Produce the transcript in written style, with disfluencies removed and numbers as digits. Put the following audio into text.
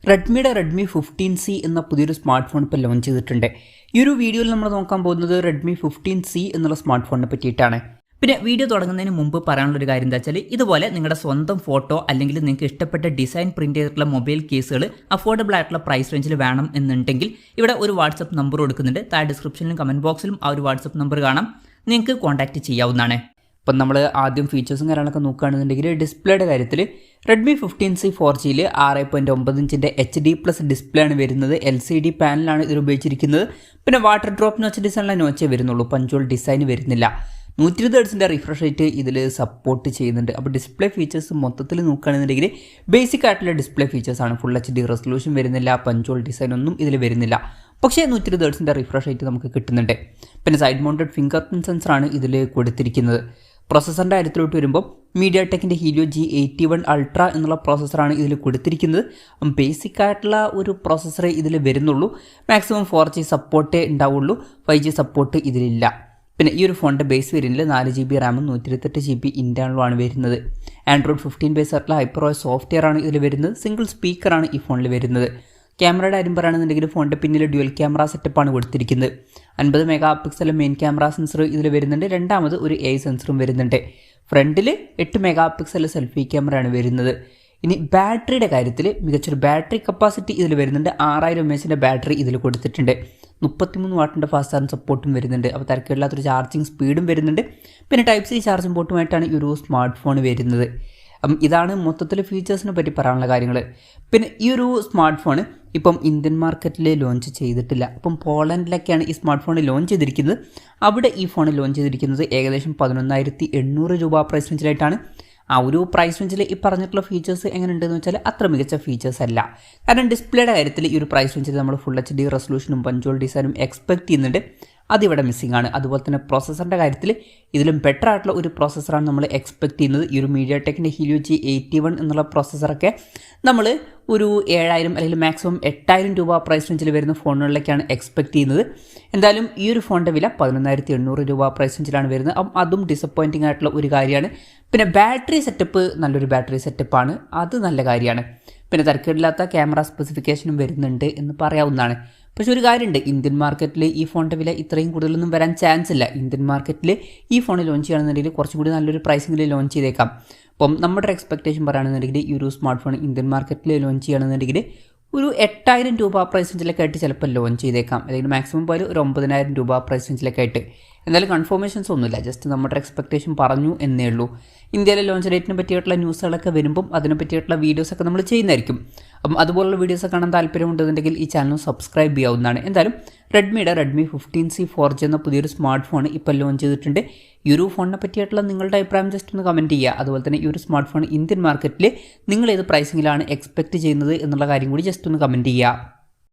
Redmi 15C എന്ന പുതിയൊരു smart phone ഇപ്പോൾ ലോഞ്ച് ചെയ്തിട്ടുണ്ട്. ഈ ഒരു വീഡിയോയിൽ നമ്മൾ നോക്കാൻ പോകുന്നത് റെഡ്മി 15C എന്നുള്ള സ്മാർട്ട് ഫോണിനെ പറ്റിയിട്ടാണ്. പിന്നെ വീഡിയോ തുടങ്ങുന്നതിന് മുമ്പ് പറയാനുള്ളൊരു കാര്യം എന്താ വെച്ചാൽ, ഇതുപോലെ നിങ്ങളുടെ സ്വന്തം ഫോട്ടോ അല്ലെങ്കിൽ നിങ്ങൾക്ക് ഇഷ്ടപ്പെട്ട ഡിസൈൻ പ്രിന്റ് ചെയ്തിട്ടുള്ള മൊബൈൽ കേസുകൾ അഫോർഡബിൾ ആയിട്ടുള്ള പ്രൈസ് റേഞ്ചിൽ വേണം എന്നുണ്ടെങ്കിൽ ഇവിടെ ഒരു വാട്സപ്പ് നമ്പർ കൊടുക്കുന്നുണ്ട്. താഴെ ഡിസ്ക്രിപ്ഷനിലും കമന്റ് ബോക്സിലും ആ ഒരു വാട്സപ്പ് നമ്പർ കാണാം, നിങ്ങൾക്ക് കോൺടാക്ട് ചെയ്യാവുന്നതാണ്. ഇപ്പം നമ്മൾ ആദ്യം ഫീച്ചേഴ്സും കാര്യങ്ങളൊക്കെ നോക്കുകയാണെന്നുണ്ടെങ്കിൽ ഡിസ്പ്ലേയുടെ കാര്യത്തിൽ റെഡ്മി 15C 4Gയിൽ 6.9 ഇഞ്ചിൻ്റെ HD+ ഡിസ്പ്ലേ ആണ് വരുന്നത്. LCD പാനലാണ് ഇതിൽ ഉപയോഗിച്ചിരിക്കുന്നത്. പിന്നെ വാട്ടർ ഡ്രോപ്പ് നോച്ച് ഡിസൈനിലെ നോച്ചേ വരുന്നുള്ളൂ, പഞ്ചോൾ ഡിസൈൻ വരുന്നില്ല. 120 Hz റിഫ്രഷ് റേറ്റ് ഇതിൽ സപ്പോർട്ട് ചെയ്യുന്നുണ്ട്. അപ്പോൾ ഡിസ്പ്ലേ ഫീച്ചേഴ്സ് മൊത്തത്തിൽ നോക്കുകയാണെന്നുണ്ടെങ്കിൽ ബേസിക് ആയിട്ടുള്ള ഡിസ്പ്ലേ ഫീച്ചേഴ്സാണ്. ഫുൾ HD റെസൊല്യൂഷൻ വരുന്നില്ല, പഞ്ചോൾ ഡിസൈൻ ഒന്നും ഇതിൽ വരുന്നില്ല. പക്ഷേ 120 Hz റിഫ്രഷ് റേറ്റ് നമുക്ക് കിട്ടുന്നുണ്ട്. പിന്നെ സൈഡ് മൗണ്ടഡ് ഫിംഗർ പ്രിന്റ് സെൻസറാണ് ഇതിൽ കൊടുത്തിരിക്കുന്നത്. പ്രോസസ്സറിൻ്റെ കാര്യത്തിലോട്ട് വരുമ്പോൾ മീഡിയാടെക്കിൻ്റെ ഹീലിയോ G81 Ultra എന്നുള്ള പ്രോസസ്സറാണ് ഇതിൽ കൊടുത്തിരിക്കുന്നത്. ബേസിക് ആയിട്ടുള്ള ഒരു പ്രോസസ്സറേ ഇതിൽ വരുന്നുള്ളൂ. മാക്സിമം 4G സപ്പോർട്ടേ ഉണ്ടാവുള്ളൂ, 5G സപ്പോർട്ട് ഇതിലില്ല. പിന്നെ ഈ ഒരു ഫോണിൻ്റെ ബേസ് വേരിയൻറ്റിൽ 4GB റാമും 128GB ഇൻറ്റേർണലും ആണ് വരുന്നത്. ആൻഡ്രോയിഡ് 15 ബേസ് ആയിട്ടുള്ള ഹൈപ്പർഓഎസ് സോഫ്റ്റ്വെയർ ആണ് ഇതിൽ വരുന്നത്. സിംഗിൾ സ്പീക്കറാണ് ഈ ഫോണിൽ വരുന്നത്. ക്യാമറയുടെ കാര്യം പറയുകയാണെന്നുണ്ടെങ്കിൽ ഫോണിൻ്റെ പിന്നിൽ ഡ്യുവൽ ക്യാമറ സെറ്റപ്പാണ് കൊടുത്തിരിക്കുന്നത്. 50 MP മെയിൻ ക്യാമറ സെൻസർ ഇതിൽ വരുന്നുണ്ട്. രണ്ടാമത് ഒരു AI സെൻസറും വരുന്നുണ്ട്. ഫ്രണ്ടിൽ 8 MP സെൽഫി ക്യാമറയാണ് വരുന്നത്. ഇനി ബാറ്ററിയുടെ കാര്യത്തിൽ മികച്ചൊരു ബാറ്ററി കപ്പാസിറ്റി ഇതിൽ വരുന്നുണ്ട്. 6000 mAh ബാറ്ററി ഇതിൽ കൊടുത്തിട്ടുണ്ട്. 33 വാട്ടിൻ്റെ ഫാസ്റ്റ് ചാർജിങ് സപ്പോർട്ടും വരുന്നുണ്ട്. അപ്പോൾ തിരക്കില്ലാത്തൊരു ചാർജിങ് സ്പീഡും വരുന്നുണ്ട്. പിന്നെ Type-C ചാർജിങ് പോർട്ടുമായിട്ടാണ് ഈ ഒരു സ്മാർട്ട് ഫോൺ വരുന്നത്. ഇതാണ് മൊത്തത്തിൽ ഫീച്ചേഴ്സിനെ പറ്റി പറയാനുള്ള കാര്യങ്ങൾ. പിന്നെ ഈ ഒരു സ്മാർട്ട് ഫോൺ ഇപ്പം ഇന്ത്യൻ മാർക്കറ്റിൽ ലോഞ്ച് ചെയ്തിട്ടില്ല. അപ്പം പോളണ്ടിലൊക്കെയാണ് ഈ സ്മാർട്ട് ഫോൺ ലോഞ്ച് ചെയ്തിരിക്കുന്നത്. അവിടെ ഈ ഫോൺ ലോഞ്ച് ചെയ്തിരിക്കുന്നത് ഏകദേശം 11,800 രൂപ പ്രൈസ് റേഞ്ചിലായിട്ടാണ്. ആ ഒരു പ്രൈസ് റേഞ്ചിൽ ഈ പറഞ്ഞിട്ടുള്ള ഫീച്ചേഴ്സ് എങ്ങനെ ഉണ്ടെന്ന് വെച്ചാൽ അത്ര മികച്ച ഫീച്ചേഴ്സ് അല്ല. കാരണം ഡിസ്പ്ലേയുടെ കാര്യത്തിൽ ഈ ഒരു പ്രൈസ് റേഞ്ചിൽ നമ്മൾ ഫുൾ HD റെസൊല്യൂഷനും പഞ്ചോൾ ഡിസൈനും എക്സ്പെക്ട് ചെയ്യുന്നുണ്ട്. അതിവിടെ മിസ്സിംഗ് ആണ്. അതുപോലെ തന്നെ പ്രോസസ്സറിൻ്റെ കാര്യത്തിൽ ഇതിലും ബെറ്റർ ആയിട്ടുള്ള ഒരു പ്രോസസ്സറാണ് നമ്മൾ എക്സ്പെക്ട് ചെയ്യുന്നത്. ഈ ഒരു മീഡിയാടെക്കിൻ്റെ ഹീലിയോ G81 എന്നുള്ള പ്രോസസ്സറൊക്കെ നമ്മൾ ഒരു 7000 അല്ലെങ്കിൽ മാക്സിമം 8000 രൂപ പ്രൈസ് റേഞ്ചിൽ വരുന്ന ഫോണുകളിലേക്കാണ് എക്സ്പെക്ട് ചെയ്യുന്നത്. എന്തായാലും ഈ ഒരു ഫോണിൻ്റെ വില 11,800 രൂപ പ്രൈസ് റേഞ്ചിലാണ് വരുന്നത്. അപ്പം അതും ഡിസപ്പോയിൻറ്റിംഗ് ആയിട്ടുള്ള ഒരു കാര്യമാണ്. പിന്നെ ബാറ്ററി സെറ്റപ്പ് നല്ലൊരു ബാറ്ററി സെറ്റപ്പാണ്, അത് നല്ല കാര്യമാണ്. പിന്നെ തിരക്കേടില്ലാത്ത ക്യാമറ സ്പെസിഫിക്കേഷനും വരുന്നുണ്ട് എന്ന് പറയാവുന്നതാണ്. പക്ഷേ ഒരു കാര്യമുണ്ട്, ഇന്ത്യൻ മാർക്കറ്റിൽ ഈ ഫോണിൻ്റെ വില ഇത്രയും കൂടുതലൊന്നും വരാൻ ചാൻസ് ഇല്ല. ഇന്ത്യൻ മാർക്കറ്റിൽ ഈ ഫോൺ ലോഞ്ച് ചെയ്യുകയാണെന്നുണ്ടെങ്കിൽ കുറച്ചും കൂടി നല്ലൊരു പ്രൈസിങ്ങിൽ ലോഞ്ച് ചെയ്തേക്കാം. അപ്പം നമ്മുടെ എക്സ്പെക്റ്റേഷൻ പറയുകയാണെന്നുണ്ടെങ്കിൽ ഈ ഒരു സ്മാർട്ട് ഫോൺ ഇന്ത്യൻ മാർക്കറ്റിൽ ലോഞ്ച് ചെയ്യുകയാണെന്നുണ്ടെങ്കിൽ ഒരു 8000 രൂപ പ്രൈസ് റേഞ്ചിലൊക്കെ ആയിട്ട് ചിലപ്പോൾ ലോഞ്ച് ചെയ്തേക്കാം. അല്ലെങ്കിൽ മാക്സിമം പോയാൽ ഒരു 9000 രൂപ പ്രൈസ് റേഞ്ചിലൊക്കെ ആയിട്ട്. എന്തായാലും കൺഫർമേഷൻസ് ഒന്നുമില്ല, ജസ്റ്റ് നമ്മുടെ എക്സ്പെക്റ്റേഷൻ പറഞ്ഞു എന്നേ ഉള്ളൂ. ഇന്ത്യയിലെ ലോഞ്ച് ഡേറ്റിനെ പറ്റിയിട്ടുള്ള ന്യൂസുകളൊക്കെ വരുമ്പം അതിനെ പറ്റിയിട്ടുള്ള വീഡിയോസൊക്കെ നമ്മൾ ചെയ്യുന്നതായിരിക്കും. അപ്പം അതുപോലുള്ള വീഡിയോസ് കാണാൻ താല്പര്യമുണ്ടെന്നുണ്ടെങ്കിൽ ഈ ചാനൽ സബ്സ്ക്രൈബ് ചെയ്യാവുന്നതാണ്. എന്തായാലും റെഡ്മി 15C 4G എന്ന പുതിയൊരു സ്മാർട്ട് ഫോൺ ഇപ്പോൾ ലോഞ്ച് ചെയ്തിട്ടുണ്ട്. ഈ ഒരു ഫോണിനെ പറ്റിയിട്ടുള്ള നിങ്ങളുടെ അഭിപ്രായം ജസ്റ്റ് ഒന്ന് കമൻറ്റ് ചെയ്യുക. അതുപോലെ തന്നെ ഈ ഒരു സ്മാർട്ട് ഫോൺ ഇന്ത്യൻ മാർക്കറ്റിൽ നിങ്ങൾ ഏത് പ്രൈസിങ്ങിലാണ് എക്സ്പെക്റ്റ് ചെയ്യുന്നത് എന്നുള്ള കാര്യം കൂടി ജസ്റ്റ് ഒന്ന് കമൻറ്റ് ചെയ്യുക.